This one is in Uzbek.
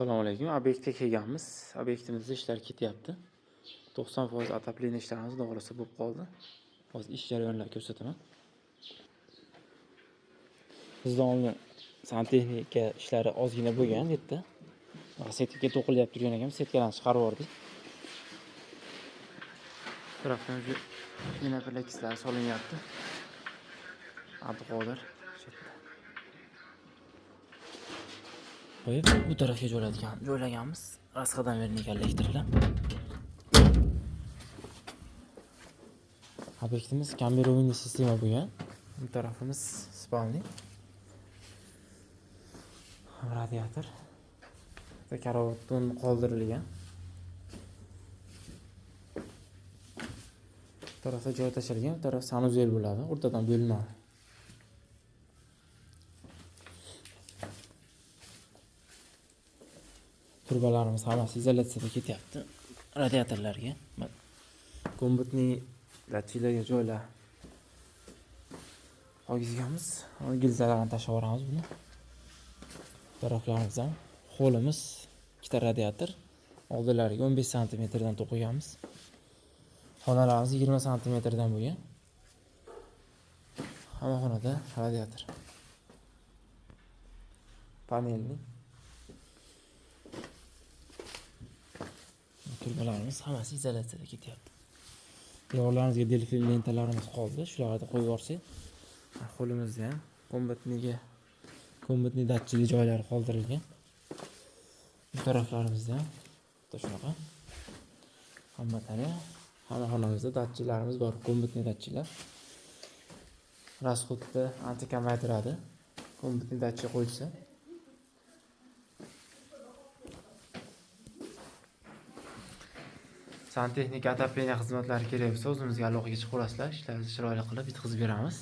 Assalomu alaykum. Obyektga kelganmiz. Obyektimizda ishlar ketyapti. 90% atapleniya ishlarimiz to'g'risi bo'lib qoldi. Hozir ish jarayonlarini ko'rsataman. Bizda oldin santexnika ishlari ozgina bo'lgan bu yerda. Setkaga to'qilyapti turgan ekan, setkalarni chiqarib yubordik. Bu tarafdan yana plakislar solinyapti. Abduqodir qo'yib bu tarafga joylaganmiz. Rasxadan vernik elektrlar. Obyektimiz kameraviy sistema bo'lgan. Bu tarafimiz spalni. Radiator. Karavotdan qoldirilgan. Bu tarafda joy tashilgan, bu taraf sanuzel bo'ladi. O'rtadan bo'lma. Turbalarimiz hammasi izolyatsiyada ketyapti. Radiatorlarga, kombutning datchiklarga joylar qo'yganmiz. Gilzalarni tashlab yuboramiz buni. Taraflarimiz ham xo'limiz ikkita radiator. Oldilariga 15 sm dan to'qiganmiz. Xonalarimiz 20 sm dan bo'lgan. Hamma xonada radiator. Panelni turbalarimiz hammasi izolyatsiyada ketyapti. Yog'larimizga delfin lentalarimiz qoldi. Shularni qo'yib yuborsak, qo'limizda ham kombutning datchik joylari qoldirilgan. Bu taraflarimizda ham shunaqa. Hamma xonamizda datchiklarimiz bor, kombutning datchiklar. Rasxodni ancha kamaytiradi. Kombutning datchik qo'yilsa. Santexnika atapleniya xizmatlari kerak bo'lsa, o'zimizga aloqaga chiqib olasizlar. Ishlarni chiroyli qilib bitkazib beramiz.